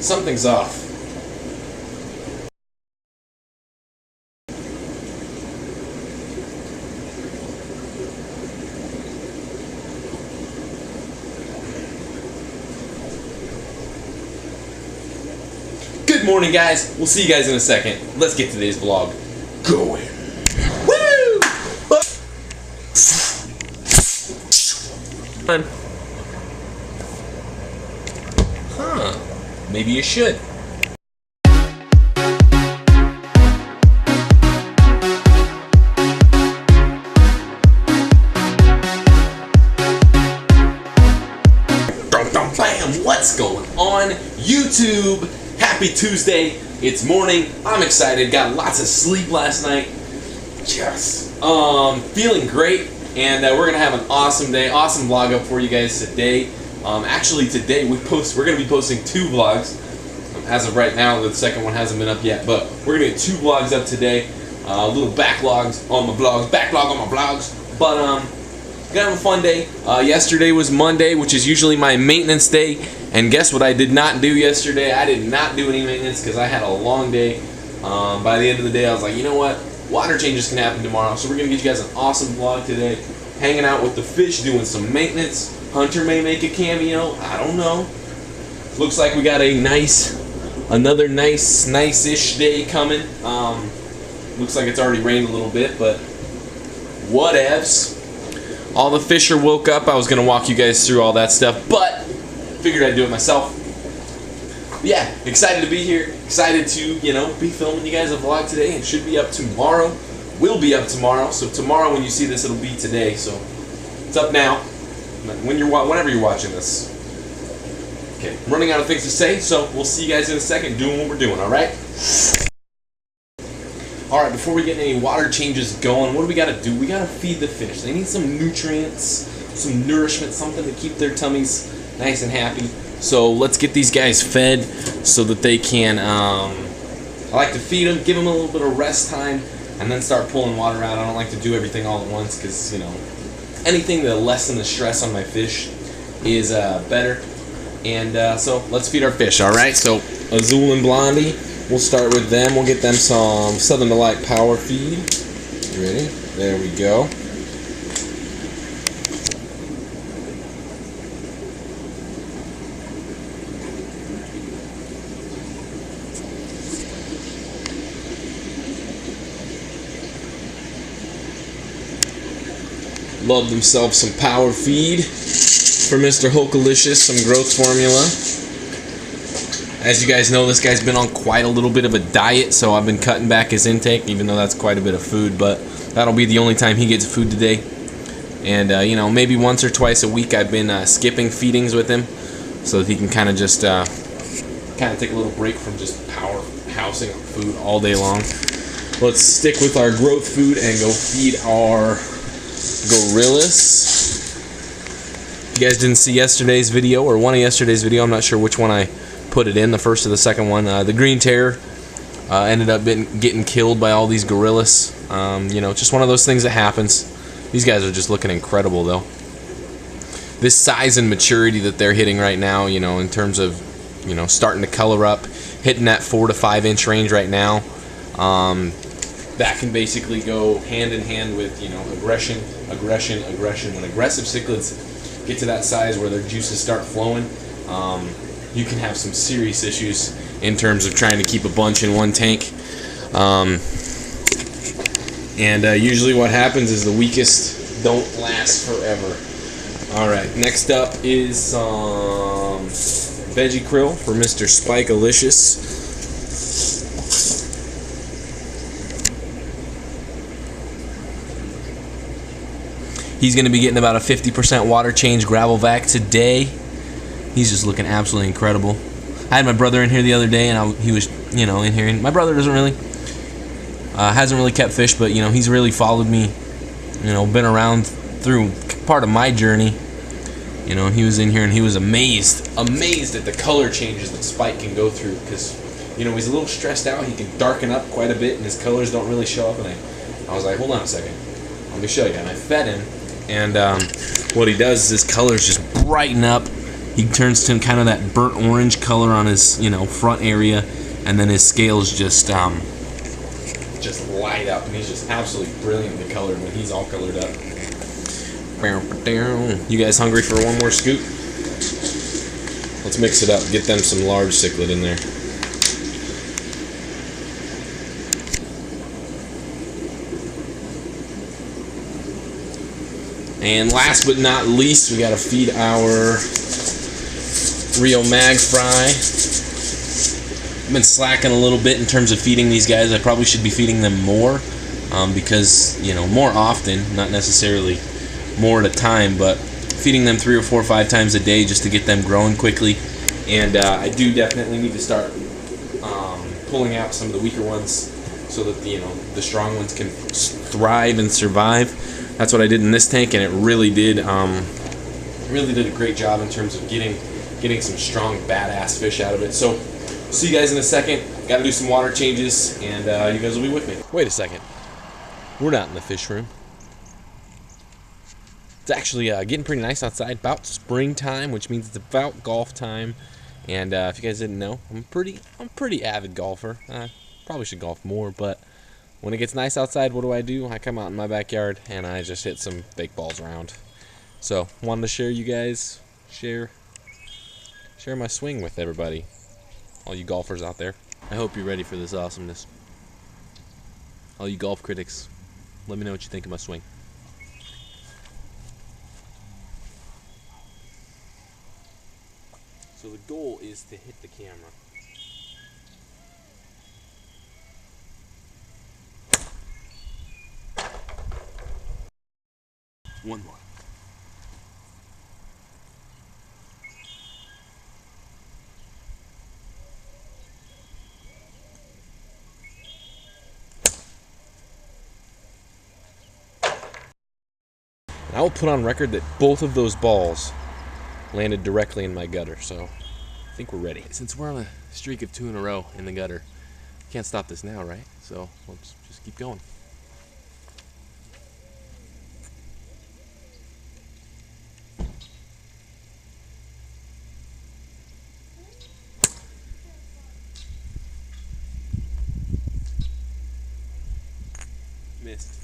Something's off. Good morning, guys. We'll see you guys in a second. Let's get today's vlog going. Woo! Huh. Maybe you should. Bam! What's going on, YouTube? Happy Tuesday. It's morning. I'm excited. Got lots of sleep last night. Yes. Feeling great. And we're gonna have an awesome day. Awesome vlog up for you guys today. Actually, today we're gonna be posting 2 vlogs. As of right now, the second one hasn't been up yet, but we're gonna get 2 vlogs up today. Little backlogs on my vlogs. Backlog on my vlogs. But gonna have a fun day. Yesterday was Monday, which is usually my maintenance day. And guess what I did not do yesterday? I did not do any maintenance because I had a long day. By the end of the day, I was like, you know what? Water changes can happen tomorrow. So we're going to get you guys an awesome vlog today. Hanging out with the fish, doing some maintenance. Hunter may make a cameo. I don't know. Looks like we got another nice-ish day coming. Looks like it's already rained a little bit, but whatevs. All the fish are woke up. I was going to walk you guys through all that stuff, but figured I'd do it myself. But yeah, excited to be here. Excited to, be filming you guys a vlog today. It should be up tomorrow. Will be up tomorrow. So tomorrow when you see this, it'll be today. So it's up now. Whenever you're watching this. Okay, I'm running out of things to say, so we'll see you guys in a second doing what we're doing, alright? Alright, before we get any water changes going, what do we gotta do? We gotta feed the fish. They need some nutrients, some nourishment, something to keep their tummies nice and happy. So let's get these guys fed so that they can, I like to feed them, give them a little bit of rest time, and then start pulling water out. I don't like to do everything all at once because, anything to lessen the stress on my fish is better. And so let's feed our fish, alright? So Azul and Blondie, we'll start with them. We'll get them some Southern Delight Power Feed. You ready? There we go. Love themselves some power feed for Mr. Hokalicious, some growth formula. As you guys know, this guy's been on quite a little bit of a diet, so I've been cutting back his intake, even though that's quite a bit of food, but that'll be the only time he gets food today. And, maybe once or twice a week I've been skipping feedings with him so that he can kind of just take a little break from just power housing on food all day long. Let's stick with our growth food and go feed our gorillas. If you guys didn't see yesterday's video, or one of yesterday's video, I'm not sure which one I put it in, the first or the second one, the green terror ended up getting killed by all these gorillas. Just one of those things that happens. These guys are just looking incredible though. This size and maturity that they're hitting right now, in terms of, starting to color up, hitting that 4 to 5 inch range right now. That can basically go hand in hand with, aggression. When aggressive cichlids get to that size where their juices start flowing, you can have some serious issues in terms of trying to keep a bunch in one tank. Usually what happens is the weakest don't last forever. Alright, next up is some veggie krill for Mr. Spike-alicious. He's going to be getting about a 50% water change gravel vac today. He's just looking absolutely incredible. I had my brother in here the other day, and he was, in here. And my brother doesn't really, hasn't really kept fish, but, he's really followed me, been around through part of my journey. He was in here, and he was amazed at the color changes that Spike can go through, because, he's a little stressed out. He can darken up quite a bit, and his colors don't really show up. And I was like, hold on a second. Let me show you. And I fed him, and what he does is his colors just brighten up, he turns to kind of that burnt orange color on his, you know, front area, and then his scales just light up, and he's just absolutely brilliantly colored when he's all colored up. You guys hungry for one more scoop? Let's mix it up. Get them some large cichlid in there. And last but not least, we gotta feed our Rio Mag Fry. I've been slacking a little bit in terms of feeding these guys. I probably should be feeding them more because, you know, more often, not necessarily more at a time, but feeding them 3 or 4 or 5 times a day just to get them growing quickly. And I do definitely need to start pulling out some of the weaker ones so that the strong ones can thrive and survive. That's what I did in this tank, and it really did a great job in terms of getting some strong badass fish out of it. So see you guys in a second. Got to do some water changes, and you guys will be with me. Wait a second. We're not in the fish room. It's actually getting pretty nice outside. About springtime, which means it's about golf time. And if you guys didn't know, I'm a pretty avid golfer. Probably should golf more, but when it gets nice outside, what do? I come out in my backyard and I just hit some fake balls around. So wanted to share my swing with everybody, all you golfers out there. I hope you're ready for this awesomeness. All you golf critics, let me know what you think of my swing. So the goal is to hit the camera. One more. I will put on record that both of those balls landed directly in my gutter, so I think we're ready. Since we're on a streak of 2 in a row in the gutter, can't stop this now, right? So let's just keep going. Missed.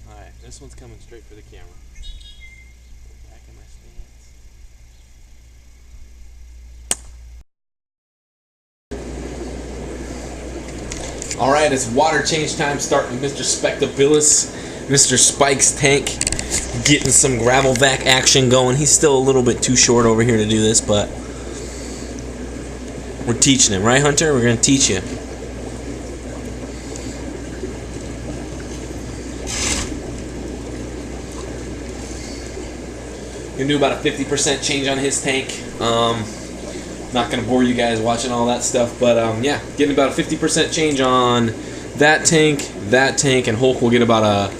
Alright, this one's coming straight for the camera. Go back in my stance. Alright, it's water change time, starting with Mr. Spectabilis, Mr. Spike's tank, getting some gravel vac action going. He's still a little bit too short over here to do this, but we're teaching him, right, Hunter? We're going to teach you. Gonna do about a 50% change on his tank. Not gonna bore you guys watching all that stuff, but yeah, getting about a 50% change on that tank, and Hulk will get about a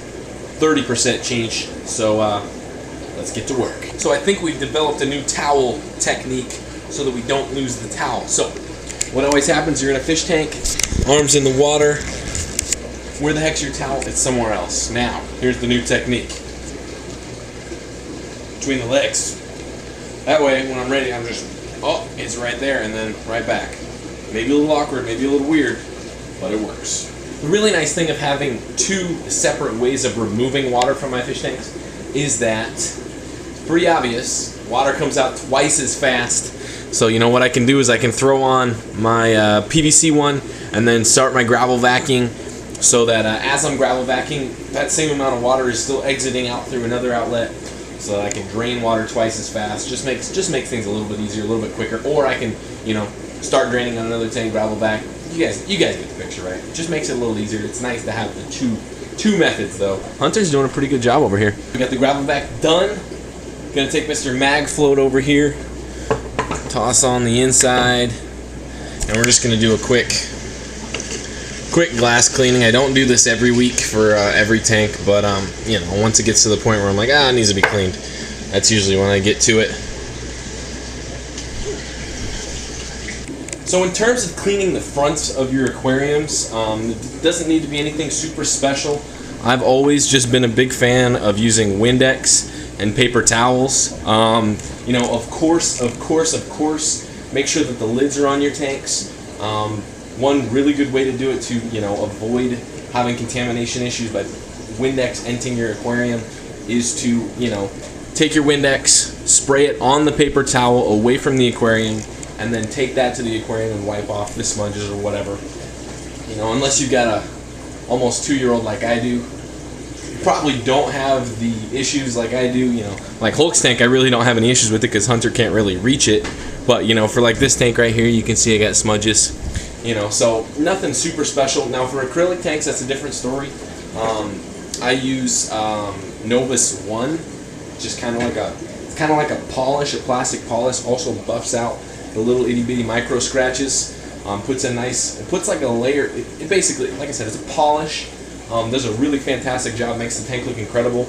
30% change. So let's get to work. So I think we've developed a new towel technique so that we don't lose the towel. So what always happens, you're in a fish tank, arms in the water. Where the heck's your towel? It's somewhere else. Now, here's the new technique. Between the legs. That way, when I'm ready, I'm just, oh, it's right there, and then right back. Maybe a little awkward, maybe a little weird, but it works. The really nice thing of having 2 separate ways of removing water from my fish tanks is that it's pretty obvious. Water comes out twice as fast. So you know what I can do is I can throw on my PVC one and then start my gravel vacuuming, so that as I'm gravel vacuuming, that same amount of water is still exiting out through another outlet, so that I can drain water twice as fast. Just makes things a little bit easier, a little bit quicker. Or I can, you know, start draining on another tank, gravel vac. You guys get the picture, right? It just makes it a little easier. It's nice to have the two methods, though. Hunter's doing a pretty good job over here. We got the gravel vac done. Gonna take Mr. Mag Float over here, toss on the inside, and we're just gonna do a quick glass cleaning. I don't do this every week for every tank, but you know, once it gets to the point where I'm like, it needs to be cleaned, that's usually when I get to it. So in terms of cleaning the fronts of your aquariums, it doesn't need to be anything super special. I've always just been a big fan of using Windex and paper towels. You know, of course, make sure that the lids are on your tanks. One really good way to do it to, you know, avoid having contamination issues by Windex entering your aquarium is to, you know, take your Windex, spray it on the paper towel away from the aquarium, and then take that to the aquarium and wipe off the smudges or whatever. You know, unless you've got a almost 2-year-old like I do, you probably don't have the issues like I do. You know, like Hulk's tank, I really don't have any issues with it because Hunter can't really reach it. But, you know, for like this tank right here, you can see I got smudges. You know, so nothing super special. Now for acrylic tanks, that's a different story. I use Novus 1, just kind of like a polish, a plastic polish. Also buffs out the little itty bitty micro scratches. Puts like a layer. It basically, like I said, it's a polish. Does a really fantastic job. Makes the tank look incredible.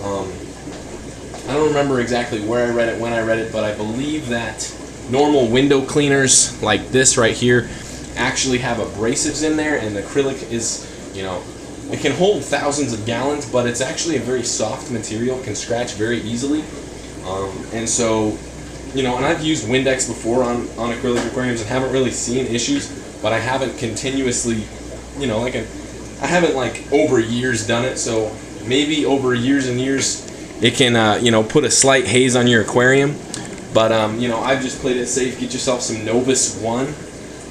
I don't remember exactly where I read it, when I read it, but I believe that normal window cleaners like this right here actually have abrasives in there, and acrylic is, you know, it can hold thousands of gallons, but it's actually a very soft material, can scratch very easily. And so, you know, and I've used Windex before on acrylic aquariums and haven't really seen issues, but I haven't continuously, you know, like I haven't like over years done it, so maybe over years and years it can, you know, put a slight haze on your aquarium. But, you know, I've just played it safe. Get yourself some Novus 1.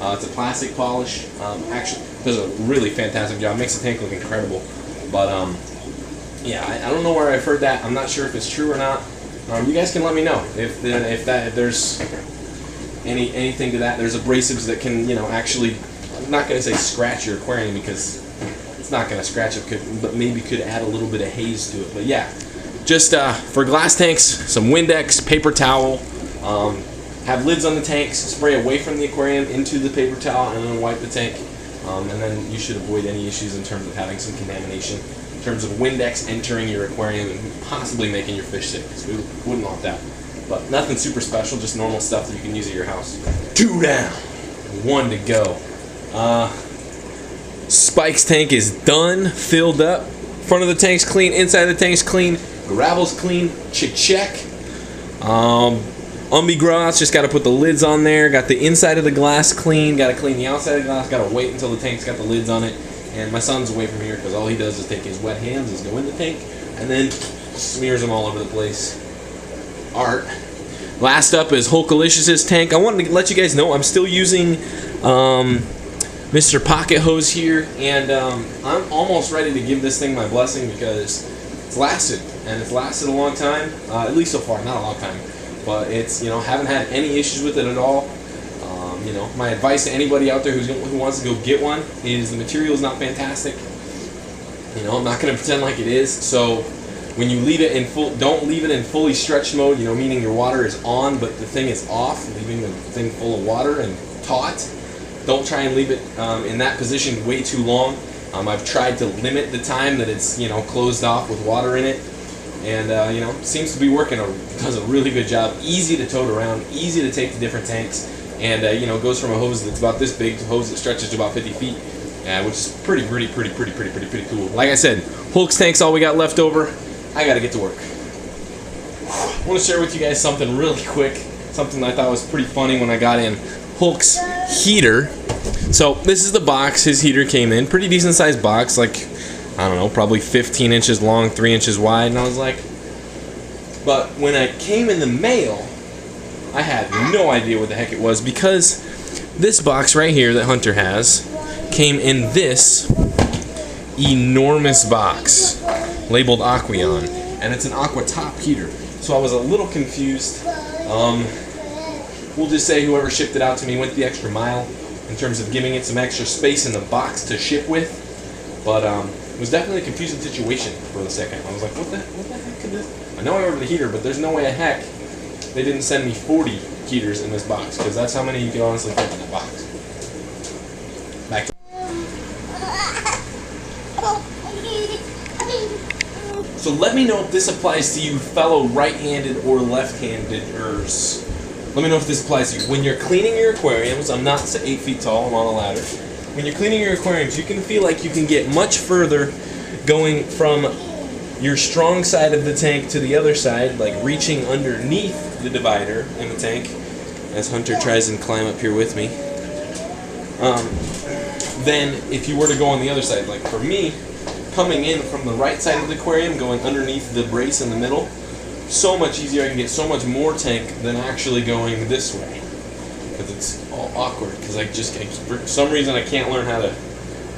It's a plastic polish. Actually, does a really fantastic job. Makes the tank look incredible. But, yeah, I don't know where I've heard that. I'm not sure if it's true or not. You guys can let me know if there's anything to that. There's abrasives that can, you know, actually, I'm not going to say scratch your aquarium because it's not going to scratch it, but maybe could add a little bit of haze to it. But yeah, just for glass tanks, some Windex, paper towel. Have lids on the tanks, spray away from the aquarium into the paper towel, and then wipe the tank. And then you should avoid any issues in terms of having some contamination, in terms of Windex entering your aquarium and possibly making your fish sick, because we wouldn't want that. But nothing super special, just normal stuff that you can use at your house. 2 down, 1 to go. Spike's tank is done, filled up. Front of the tank's clean, inside of the tank's clean, gravel's clean, check. Grow-outs, just got to put the lids on there. Got the inside of the glass clean. Got to clean the outside of the glass. Got to wait until the tank's got the lids on it. And my son's away from here because all he does is take his wet hands, is go in the tank, and then smears them all over the place. Art. Last up is Hulkalicious's tank. I wanted to let you guys know I'm still using Mr. Pocket Hose here, and I'm almost ready to give this thing my blessing because it's lasted, and it's lasted a long time, at least so far, not a long time. But it's, you know, haven't had any issues with it at all. You know, my advice to anybody out there who wants to go get one is the material is not fantastic. You know, I'm not going to pretend like it is. So when you leave it in don't leave it in fully stretched mode, you know, meaning your water is on but the thing is off, leaving the thing full of water and taut. Don't try and leave it in that position way too long. I've tried to limit the time that it's, you know, closed off with water in it. And, you know, seems to be working. Does a really good job. Easy to tote around, easy to take to different tanks. And, you know, goes from a hose that's about this big to a hose that stretches to about 50 feet. Which is pretty cool. Like I said, Hulk's tank's all we got left over. I got to get to work. I want to share with you guys something really quick. Something that I thought was pretty funny when I got in. Hulk's heater. So, this is the box his heater came in. Pretty decent sized box. Like, I don't know, probably 15 inches long, 3 inches wide, and I was like, but when I came in the mail, I had no idea what the heck it was, because this box right here that Hunter has came in this enormous box labeled Aqueon, and it's an aqua top heater. So I was a little confused. We'll just say whoever shipped it out to me went the extra mile in terms of giving it some extra space in the box to ship with, but it was definitely a confusing situation for a second. I was like, what the heck could this? I know I ordered a heater, but there's no way a heck they didn't send me 40 heaters in this box, because that's how many you can honestly fit in a box. Back to So let me know if this applies to you fellow right-handed or left-handeders. Let me know if this applies to you. When you're cleaning your aquariums, I'm not 8 feet tall, I'm on a ladder. When you're cleaning your aquariums, you can feel like you can get much further going from your strong side of the tank to the other side, like reaching underneath the divider in the tank, as Hunter tries and climb up here with me. Then if you were to go on the other side, like for me, coming in from the right side of the aquarium, going underneath the brace in the middle, so much easier. I can get so much more tank than actually going this way, because it's all awkward, because for some reason I can't learn how to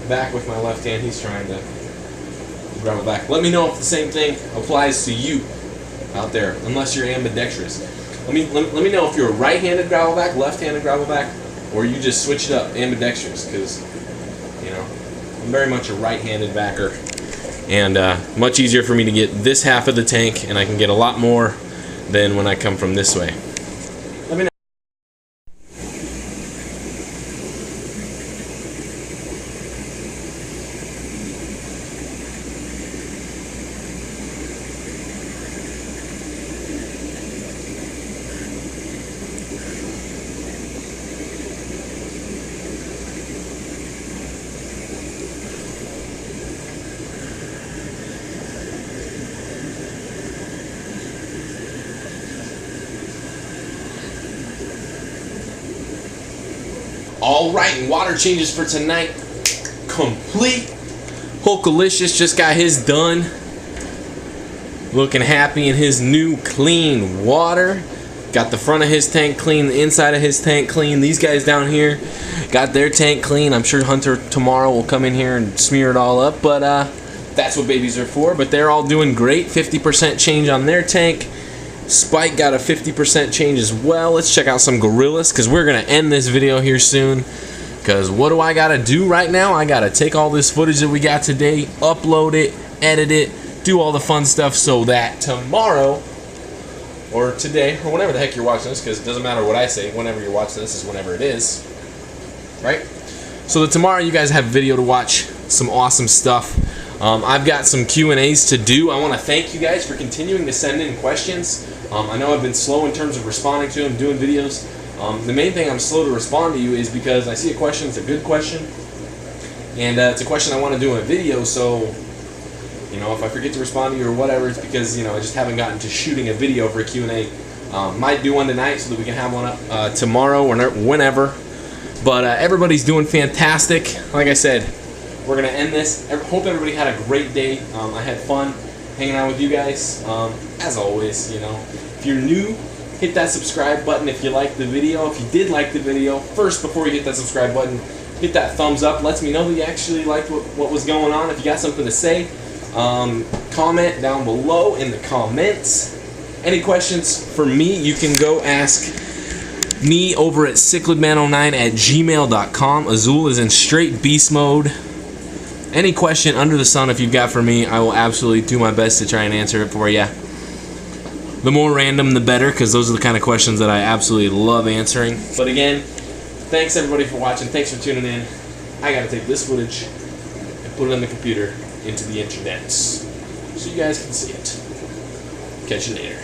back with my left hand. He's trying to grab it back. Let me know if the same thing applies to you out there, unless you're ambidextrous. Let me know if you're a right-handed gravel back, left-handed gravel back, or you just switch it up, ambidextrous, because, you know, I'm very much a right-handed backer, and much easier for me to get this half of the tank, and I can get a lot more than when I come from this way. Let me know. Alright, and water changes for tonight complete. Hulkalicious just got his done. Looking happy in his new clean water. Got the front of his tank clean, the inside of his tank clean. These guys down here got their tank clean. I'm sure Hunter tomorrow will come in here and smear it all up, but that's what babies are for. But they're all doing great. 50% change on their tank. Spike got a 50% change as well. Let's check out some gorillas, because we're going to end this video here soon. Because what do I got to do right now? I got to take all this footage that we got today, upload it, edit it, do all the fun stuff, so that tomorrow, or today, or whenever the heck you're watching this, because it doesn't matter what I say, whenever you're watching this is whenever it is, right? So that tomorrow you guys have video to watch, some awesome stuff. I've got some Q&As to do. I want to thank you guys for continuing to send in questions. I know I've been slow in terms of responding to them, doing videos. The main thing I'm slow to respond to you is because I see a question, it's a good question, and it's a question I want to do in a video, so, you know, if I forget to respond to you or whatever, it's because, you know, I just haven't gotten to shooting a video for a Q&A. Might do one tonight so that we can have one up tomorrow or whenever, but everybody's doing fantastic. Like I said, we're going to end this. Hope everybody had a great day. I had fun hanging out with you guys. As always, you know, if you're new, hit that subscribe button if you liked the video. If you did like the video, first, before you hit that subscribe button, hit that thumbs up. Lets me know that you actually liked what was going on. If you got something to say, comment down below in the comments. Any questions for me, you can go ask me over at cichlidman09@gmail.com. Azul is in straight beast mode. Any question under the sun if you've got for me, I will absolutely do my best to try and answer it for you. The more random, the better, because those are the kind of questions that I absolutely love answering. But again, thanks everybody for watching. Thanks for tuning in. I got to take this footage and put it on the computer into the internet so you guys can see it. Catch you later.